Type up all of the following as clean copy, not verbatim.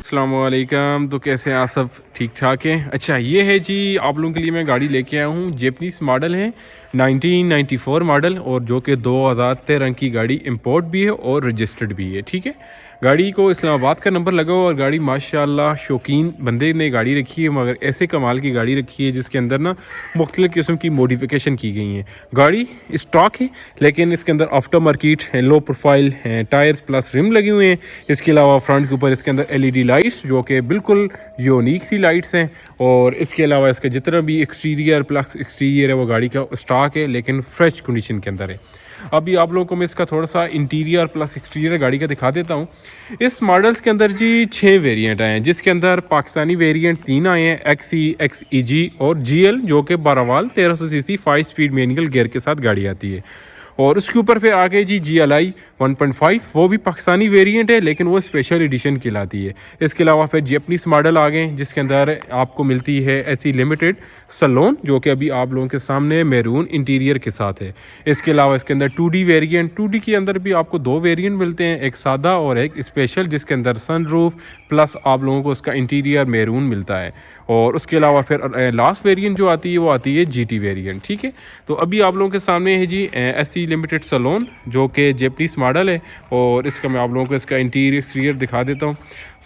अस्सलामुअलैकुम। तो कैसे हैं आप सब? ठीक ठाक हैं। अच्छा, ये है जी आप लोगों के लिए मैं गाड़ी लेके आया हूँ। जेपनीस मॉडल है, 1994 मॉडल, और जो कि 2013 की गाड़ी इंपोर्ट भी है और रजिस्टर्ड भी है। ठीक है, गाड़ी को इस्लामाबाद का नंबर लगा हुआ और गाड़ी माशाल्लाह शौकीन बंदे ने गाड़ी रखी है, मगर ऐसे कमाल की गाड़ी रखी है जिसके अंदर ना मुख्तलिफ़ किस्म की मॉडिफिकेशन की गई हैं। गाड़ी स्टॉक है, लेकिन इसके अंदर aftermarket low profile tyres plus rim लगे हुए हैं। इसके अलावा फ्रंट के ऊपर इसके अंदर एलईडी लाइट्स जो कि बिल्कुल यूनिक सी लाइट्स हैं, और इसके अलावा इसका जितना भी एक्सटीरियर प्लस एक्सटीरियर है वो गाड़ी का स्टॉक है, लेकिन फ्रेश कंडीशन के अंदर है। अभी आप लोगों को मैं इसका थोड़ा सा इंटीरियर प्लस एक्सटीरियर गाड़ी का दिखा देता हूँ। इस मॉडल्स के अंदर जी 6 वेरिएंट आए हैं, जिसके अंदर पाकिस्तानी वेरिएंट 3 आए हैं, XE, XEG और GL, जो कि 12 valve 1300 CC 5 speed manual gear के साथ गाड़ी आती है। और उसके ऊपर फिर आगे जी GLI 1.5, वो भी पाकिस्तानी वेरिएंट है, लेकिन वो स्पेशल एडिशन कहलाती है। इसके अलावा फिर जेपनीस मॉडल आ गए, जिसके अंदर आपको मिलती है SE लिमिटेड सलोन, जो कि अभी आप लोगों के सामने मैरून इंटीरियर के साथ है। इसके अलावा इसके अंदर 2D वेरिएंट, 2D के अंदर भी आपको 2 वेरिएंट मिलते हैं, एक सादा और एक स्पेशल, जिसके अंदर सनरूफ प्लस आप लोगों को उसका इंटीरियर मैरून मिलता है। और उसके अलावा फिर लास्ट वेरिएंट जो आती है वो आती है GT वेरिएंट। ठीक है, तो अभी आप लोगों के सामने है जी SE लिमिटेड सलोन, जो कि जेपनीस मॉडल है, और इसका मैं आप लोगों को इसका इंटीरियर एक्सटीरियर दिखा देता हूँ।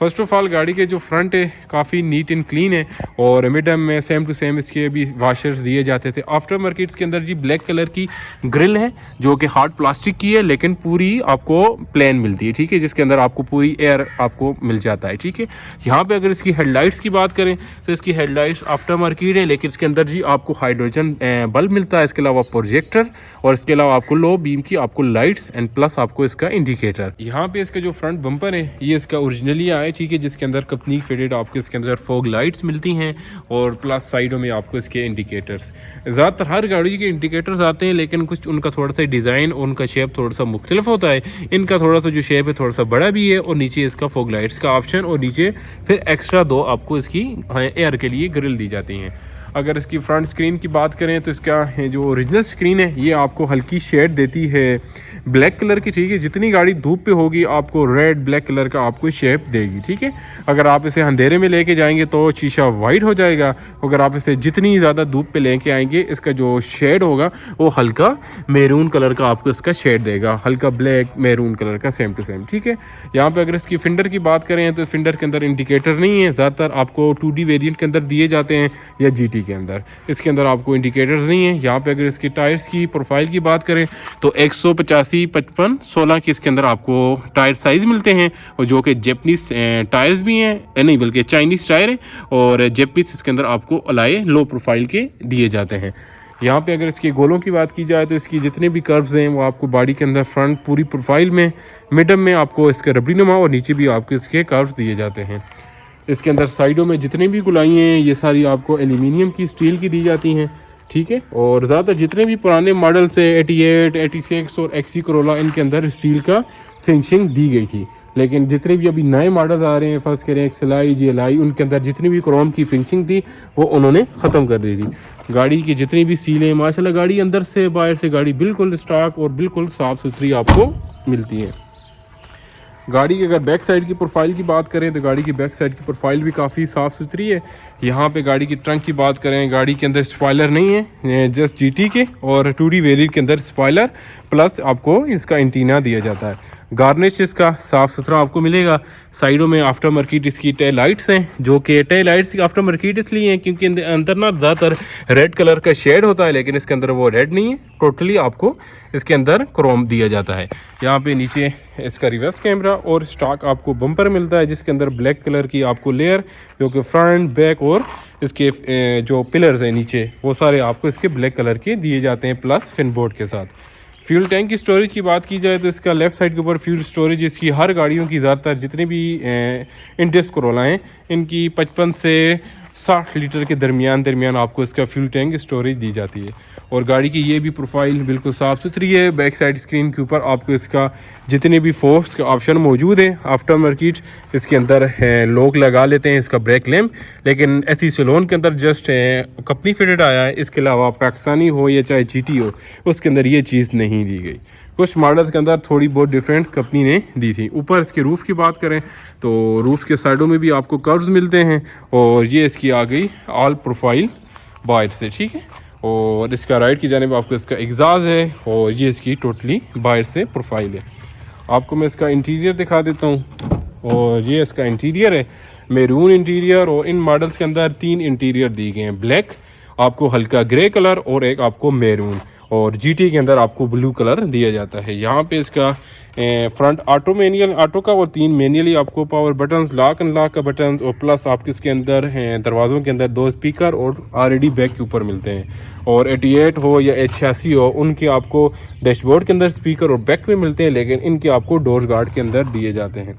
फर्स्ट ऑफ ऑल गाड़ी के जो फ्रंट है काफ़ी नीट एंड क्लीन है, और मिडम में सेम टू सेम इसके भी वाशर्स दिए जाते थे। आफ्टर मार्केट्स के अंदर जी ब्लैक कलर की ग्रिल है, जो कि हार्ड प्लास्टिक की है, लेकिन पूरी आपको प्लेन मिलती है। ठीक है, जिसके अंदर आपको पूरी एयर आपको मिल जाता है। ठीक है, यहाँ पे अगर इसकी हेडलाइट्स की बात करें तो इसकी हेडलाइट्स आफ्टर मार्केट है, लेकिन इसके अंदर जी आपको हाइड्रोजन बल्ब मिलता है, इसके अलावा प्रोजेक्टर, और इसके अलावा आपको लो बीम की आपको लाइट्स एंड प्लस आपको इसका इंडिकेटर। यहाँ पे इसका जो फ्रंट बम्पर है ये इसका ओरिजिनली आया है। ठीक है, जिसके अंदर कंपनी फिटेड आपको इसके अंदर फॉग लाइट्स मिलती हैं, और प्लस साइडों में आपको इसके इंडिकेटर्स। ज़्यादातर हर गाड़ी के इंडिकेटर्स आते हैं, लेकिन कुछ उनका थोड़ा सा डिज़ाइन और उनका शेप थोड़ा सा मुख्तलिफ होता है। इनका थोड़ा सा जो शेप है थोड़ा सा बड़ा भी है, और नीचे इसका फॉग लाइट्स का ऑप्शन, और नीचे फिर एक्स्ट्रा 2 आपको इसकी एयर के लिए ग्रिल दी जाती हैं। अगर इसकी फ्रंट स्क्रीन की बात करें तो इसका जो ओरिजिनल स्क्रीन है ये आपको हल्की शेड देती है ब्लैक कलर की। ठीक है, जितनी गाड़ी धूप पे होगी आपको रेड ब्लैक कलर का आपको शेप देगी। ठीक है, अगर आप इसे अंधेरे में लेके जाएंगे तो शीशा वाइट हो जाएगा। अगर आप इसे जितनी ज़्यादा धूप पे लेके आएंगे इसका जो शेड होगा वो हल्का मैरून कलर का आपको इसका शेड देगा, हल्का ब्लैक मैरून कलर का सेम टू सेम। ठीक है, यहाँ पे अगर इसकी फिंडर की बात करें तो फिंडर के अंदर इंडिकेटर नहीं है, ज़्यादातर आपको 2D वेरिएंट के अंदर दिए जाते हैं या GT के अंदर। इसके अंदर आपको इंडिकेटर्स नहीं है। यहाँ पे अगर इसकी टायर्स की प्रोफाइल की बात करें तो 185, 55, 16 की इसके अंदर आपको टायर साइज़ मिलते हैं, और जो कि जेपनीस टायर्स भी हैं, नहीं बल्कि चाइनीज़ टायर है, और जेपनीस इसके अंदर आपको अलाए लो प्रोफाइल के दिए जाते हैं। यहाँ पे अगर इसके गोलों की बात की जाए तो इसकी जितने भी कर्व्स हैं वो आपको बॉडी के अंदर फ्रंट पूरी प्रोफाइल में, मिडम में आपको इसके रबड़ी नुमा, और नीचे भी आपको इसके कर्व्स दिए जाते हैं। इसके अंदर साइडों में जितनी भी गुलाई हैं ये सारी आपको एल्यूमिनियम की, स्टील की दी जाती हैं। ठीक है, और ज़्यादातर जितने भी पुराने मॉडल्स है 88, 86 और XE Corolla, इनके अंदर स्टील का फिनिशिंग दी गई थी, लेकिन जितने भी अभी नए मॉडल आ रहे हैं, फर्स्ट करें XLI, GLI, उनके अंदर जितनी भी क्रोम की फिनिशिंग थी वो उन्होंने ख़त्म कर दी थी। गाड़ी की जितनी भी सीलें माशाल्लाह, गाड़ी अंदर से बाहर से गाड़ी बिल्कुल स्टॉक और बिल्कुल साफ़ सुथरी आपको मिलती है। गाड़ी की अगर बैक साइड की प्रोफाइल की बात करें तो गाड़ी की बैक साइड की प्रोफाइल भी काफ़ी साफ़ सुथरी है। यहाँ पे गाड़ी की ट्रंक की बात करें, गाड़ी के अंदर स्पॉइलर नहीं है, जस्ट GT के और 2D वेरिएंट के अंदर स्पॉइलर प्लस आपको इसका एंटीना दिया जाता है। गार्निश इसका साफ़ सुथरा आपको मिलेगा। साइडों में आफ्टर मार्केट इसकी टेल लाइट्स हैं, जो कि टेल लाइट्स आफ्टर मार्केट इसलिए हैं क्योंकि अंदर ना ज़्यादातर रेड कलर का शेड होता है, लेकिन इसके अंदर वो रेड नहीं है, टोटली आपको इसके अंदर क्रोम दिया जाता है। यहाँ पे नीचे इसका रिवर्स कैमरा और स्टॉक आपको बम्पर मिलता है, जिसके अंदर ब्लैक कलर की आपको लेयर, जो कि फ्रंट बैक और इसके जो पिलर्स हैं नीचे वो सारे आपको इसके ब्लैक कलर के दिए जाते हैं, प्लस फिन बोर्ड के साथ। फ्यूल टैंक की स्टोरेज की बात की जाए तो इसका लेफ़्ट साइड के ऊपर फ्यूल स्टोरेज इसकी हर गाड़ियों की ज़्यादातर जितने भी इंटेस कोरोला हैं इनकी 55 से 60 लीटर के दरमियान आपको इसका फ्यूल टैंक स्टोरेज दी जाती है। और गाड़ी की ये भी प्रोफाइल बिल्कुल साफ़ सुथरी है। बैक साइड स्क्रीन के ऊपर आपको इसका जितने भी फोर्स के ऑप्शन मौजूद हैं, आफ्टर मार्केट इसके अंदर लोग लगा लेते हैं इसका ब्रेक लैम्प, लेकिन SE सलोन के अंदर जस्ट कंपनी फिटेड आया है। इसके अलावा पाकिस्तानी हो या चाहे GT हो, उसके अंदर ये चीज़ नहीं दी गई। कुछ मॉडल्स के अंदर थोड़ी बहुत डिफरेंट कंपनी ने दी थी। ऊपर इसके रूफ़ की बात करें तो रूफ़ के साइडों में भी आपको कर्व्स मिलते हैं और ये इसकी आ गई ऑल प्रोफाइल बाहर से, ठीक है। और इसका राइट की जानिब आपको इसका एग्जाज है और ये इसकी टोटली बाहर से प्रोफाइल है। आपको मैं इसका इंटीरियर दिखा देता हूँ और ये इसका इंटीरियर है, मैरून इंटीरियर। और इन मॉडल्स के अंदर 3 इंटीरियर दिए गए हैं, ब्लैक, आपको हल्का ग्रे कलर और एक आपको मैरून, और जीटी के अंदर आपको ब्लू कलर दिया जाता है। यहाँ पे इसका फ्रंट ऑटो मैनुअल ऑटो का और 3 मैनुअली आपको पावर बटन्स, लॉक अनलॉक का बटन्स, और प्लस आपके इसके अंदर दरवाज़ों के अंदर 2 स्पीकर और ऑलरेडी बैक के ऊपर मिलते हैं। और 88 हो या H86 हो, उनके आपको डैशबोर्ड के अंदर स्पीकर और बैक में मिलते हैं, लेकिन इनके आपको डोर गार्ड के अंदर दिए जाते हैं।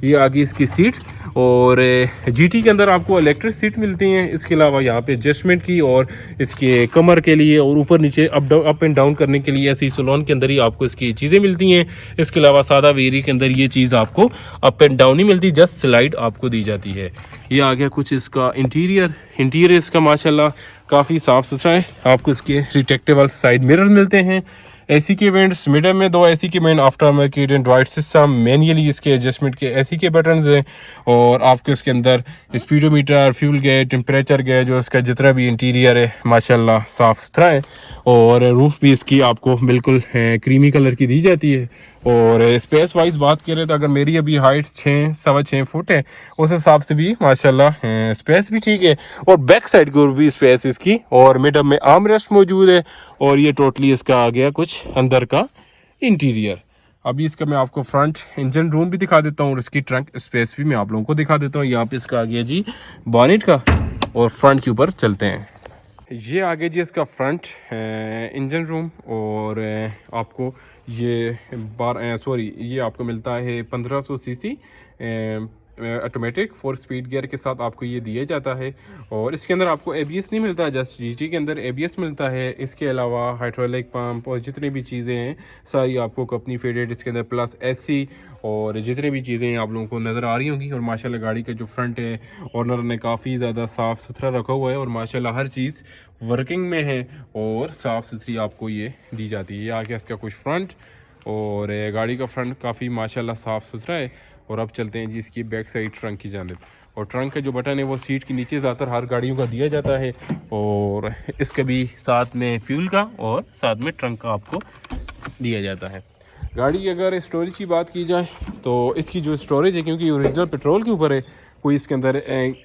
ये आगे इसकी सीट्स, और जीटी के अंदर आपको इलेक्ट्रिक सीट मिलती हैं। इसके अलावा यहाँ पे एडजस्टमेंट की और इसके कमर के लिए और ऊपर नीचे अप एंड डाउन करने के लिए ऐसी सलोन के अंदर ही आपको इसकी चीज़ें मिलती हैं। इसके अलावा सादा वेरी के अंदर ये चीज़ आपको अप एंड डाउन ही मिलती, जस्ट स्लाइड आपको दी जाती है। ये आ गया कुछ इसका इंटीरियर इसका माशाल्लाह काफ़ी साफ़ सुथरा है। आपको इसके रिटेक्टेबल साइड मिरर मिलते हैं। एसी के वेंट्स मिडल में 2 एसी के went, after market Android system, manually इसके एडजस्टमेंट के एसी के बटन्स हैं। और आपके इसके अंदर speedometer, fuel gauge, temperature gauge, जो इसका जितना भी इंटीरियर है माशाल्लाह साफ़ सुथरा है। और रूफ़ भी इसकी आपको बिल्कुल क्रीमी कलर की दी जाती है। और स्पेस वाइज बात करें तो अगर मेरी अभी हाइट 6.25 फुट है, उस हिसाब से भी माशाल्लाह स्पेस भी ठीक है। और बैक साइड की ओर भी स्पेस इसकी, और मिडल में आर्म रेस्ट मौजूद है। और ये टोटली इसका आ गया कुछ अंदर का इंटीरियर। अभी इसका मैं आपको फ्रंट इंजन रूम भी दिखा देता हूँ और इसकी ट्रंक स्पेस भी मैं आप लोगों को दिखा देता हूँ। यहाँ पे इसका आ गया जी बॉनेट का, और फ्रंट के ऊपर चलते हैं। ये आगे जी इसका फ्रंट इंजन रूम, और आपको ये ये आपको मिलता है 1500 सीसी ऑटोमेटिक 4 स्पीड गियर के साथ आपको ये दिया जाता है। और इसके अंदर आपको एबीएस नहीं मिलता, जस्ट जीटी के अंदर एबीएस मिलता है। इसके अलावा हाइड्रोलिक पंप और जितनी भी चीज़ें हैं सारी आपको कंपनी फेडेड इसके अंदर, प्लस एसी और जितनी भी चीज़ें आप लोगों को नज़र आ रही होंगी। और माशाल्लाह गाड़ी का जो फ्रंट है ऑनर ने काफ़ी ज़्यादा साफ़ सुथरा रखा हुआ है, और माशाल्लाह हर चीज़ वर्किंग में है और साफ़ सुथरी आपको ये दी जाती है। ये आ गया इसका कुछ फ्रंट, और गाड़ी का फ्रंट काफ़ी माशाल्लाह साफ़ सुथरा है। और अब चलते हैं जी इसकी बैक साइड ट्रंक की जानिब। और ट्रंक का जो बटन है वो सीट के नीचे ज़्यादातर हर गाड़ियों का दिया जाता है। और इसका भी साथ में फ्यूल का और साथ में ट्रंक का आपको दिया जाता है। गाड़ी की अगर स्टोरेज की बात की जाए तो इसकी जो स्टोरेज है, क्योंकि ओरिजिनल पेट्रोल के ऊपर है, कोई इसके अंदर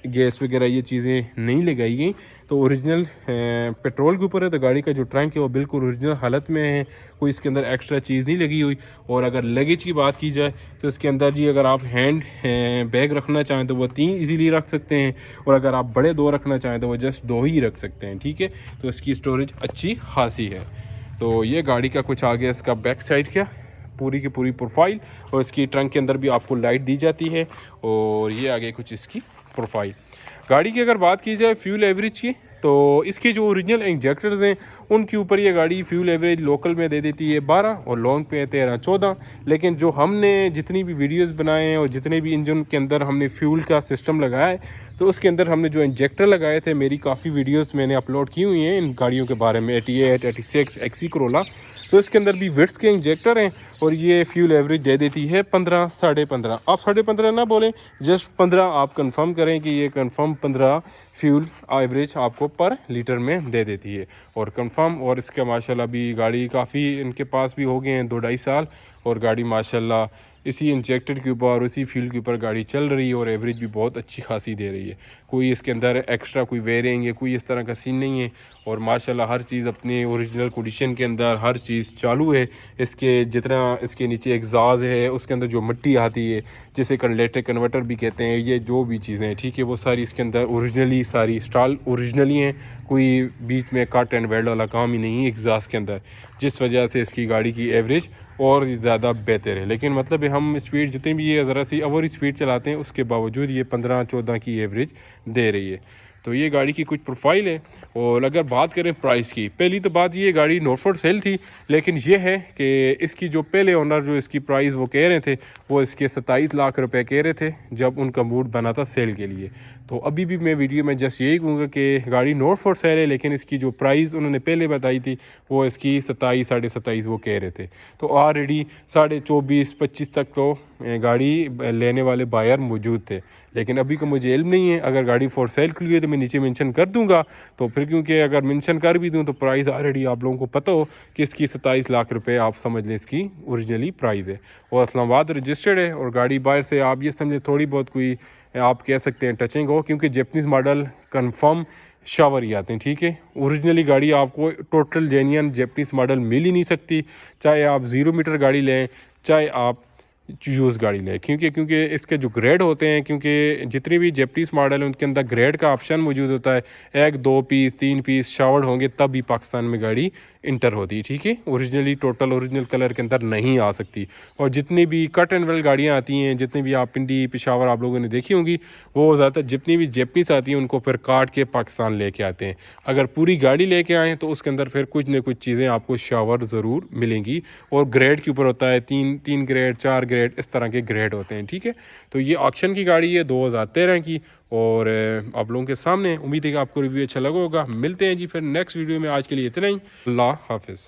गैस वगैरह ये चीज़ें नहीं लगाई गई, तो ओरिजिनल पेट्रोल के ऊपर है। तो गाड़ी का जो ट्रंक है वो बिल्कुल ओरिजिनल हालत में है, कोई इसके अंदर एक्स्ट्रा चीज़ नहीं लगी हुई। और अगर लगेज की बात की जाए तो इसके अंदर जी अगर आप हैंड बैग रखना चाहें तो वो 3 इजीली रख सकते हैं, और अगर आप बड़े 2 रखना चाहें तो वो जस्ट 2 ही रख सकते हैं, ठीक है। तो इसकी स्टोरेज अच्छी खासी है। तो ये गाड़ी का कुछ आ गया इसका बैक साइड का पूरी की पूरी प्रोफाइल, और इसकी ट्रंक के अंदर भी आपको लाइट दी जाती है। और ये आगे कुछ इसकी प्रोफाइल। गाड़ी की अगर बात की जाए फ्यूल एवरेज की, तो इसके जो ओरिजिनल इंजेक्टर्स हैं उनके ऊपर ये गाड़ी फ्यूल एवरेज लोकल में दे देती है 12 और लॉन्ग पे 13-14। लेकिन जो हमने जितनी भी वीडियोस बनाए हैं और जितने भी इंजन के अंदर हमने फ्यूल का सिस्टम लगाया है, तो उसके अंदर हमने जो इंजेक्टर लगाए थे, मेरी काफ़ी वीडियोस मैंने अपलोड की हुई हैं इन गाड़ियों के बारे में, 88, 86, एक्सी करोला। तो इसके अंदर भी विट्स के इंजेक्टर हैं, और ये फ्यूल एवरेज दे देती है 15, 15.5। आप 15.5 ना बोलें, जस्ट 15 आप कंफर्म करें कि ये कंफर्म 15 फ्यूल एवरेज आपको पर लीटर में दे देती है, और कंफर्म। और इसका माशाल्लाह भी गाड़ी काफ़ी इनके पास भी हो गए हैं 2-2.5 साल, और गाड़ी माशाल्लाह इसी इंजेक्टर के ऊपर और इसी फ्यूल के ऊपर गाड़ी चल रही है, और एवरेज भी बहुत अच्छी खासी दे रही है। कोई इसके अंदर एक्स्ट्रा कोई वेरिएंट या कोई इस तरह का सीन नहीं है, और माशाल्लाह हर चीज़ अपने ओरिजिनल कंडीशन के अंदर हर चीज़ चालू है। इसके जितना इसके नीचे एग्जाज है, उसके अंदर जो मिट्टी आती है जिसे कंडेंसर कन्वर्टर भी कहते हैं, ये जो भी चीज़ें हैं, ठीक है, वो सारी इसके अंदर ओरिजिनली सारी इंस्टॉल ओरिजिनली हैं। कोई बीच में कट एंड वेल्ड वाला काम ही नहीं है एग्जाज के अंदर, जिस वजह से इसकी गाड़ी की एवरेज और ज़्यादा बेहतर है। लेकिन मतलब हम स्पीड जितनी भी ये ज़रा सी ओवर स्पीड चलाते हैं, उसके बावजूद ये 15-14 की एवरेज दे रही है। तो ये गाड़ी की कुछ प्रोफाइल है। और अगर बात करें प्राइस की, पहली तो बात ये गाड़ी नॉट फॉर सेल थी, लेकिन ये है कि इसकी जो पहले ओनर जो इसकी प्राइस वो कह रहे थे, वो इसके 27 लाख रुपए कह रहे थे जब उनका मूड बना था सेल के लिए। तो अभी भी मैं वीडियो में जस्ट यही कहूँगा कि गाड़ी नॉट फॉर सेल है, लेकिन इसकी जो प्राइस उन्होंने पहले बताई थी वो इसकी 27 साढ़े 27 वो कह रहे थे। तो ऑलरेडी 24.5-25 तक तो गाड़ी लेने वाले बायर मौजूद थे, लेकिन अभी का मुझे इल्म नहीं है। अगर गाड़ी फॉर सेल खुली है तो मैं नीचे मेंशन कर दूंगा, तो फिर क्योंकि अगर मेंशन कर भी दूं तो प्राइस ऑलरेडी आप लोगों को पता हो कि इसकी 27 लाख रुपए आप समझ लें इसकी ओरिजिनली प्राइस है, और इस्लामाबाद रजिस्टर्ड है। और गाड़ी बाहर से आप ये समझें थोड़ी बहुत कोई आप कह सकते हैं टचिंग हो, क्योंकि जैपनीज़ मॉडल कंफर्म शावर ही आते हैं, ठीक है। ओरिजिनली गाड़ी आपको टोटल जेन्युइन जैपनीज़ मॉडल मिल ही नहीं सकती, चाहे आप 0 मीटर गाड़ी लें चाहे आप यूज़ गाड़ी लें, क्योंकि इसके जो ग्रेड होते हैं, क्योंकि जितनी भी जैपनीज़ मॉडल है उनके अंदर ग्रेड का ऑप्शन मौजूद होता है। 1 2 पीस 3 पीस शावर्ड होंगे तब भी पाकिस्तान में गाड़ी इंटर होती है, ठीक है। ओरिजिनली टोटल ओरिजिनल कलर के अंदर नहीं आ सकती। और जितनी भी कट एंड वेल गाड़ियाँ आती हैं, जितनी भी आप पिंडी पेशावर आप लोगों ने देखी होंगी, वो ज़्यादातर जितनी भी जैपनीज़ आती हैं उनको फिर काट के पाकिस्तान लेके आते हैं। अगर पूरी गाड़ी लेके आएँ तो उसके अंदर फिर कुछ ना कुछ चीज़ें आपको शावर ज़रूर मिलेंगी, और ग्रेड के ऊपर होता है 3 ग्रेड 4 ग्रेड इस तरह के ग्रेड होते हैं, ठीक है। तो ये ऑक्शन की गाड़ी है 2013 की, और आप लोगों के सामने। उम्मीद है कि आपको रिव्यू अच्छा लगा होगा। मिलते हैं जी फिर नेक्स्ट वीडियो में, आज के लिए इतना ही। अल्लाह हाफिज़।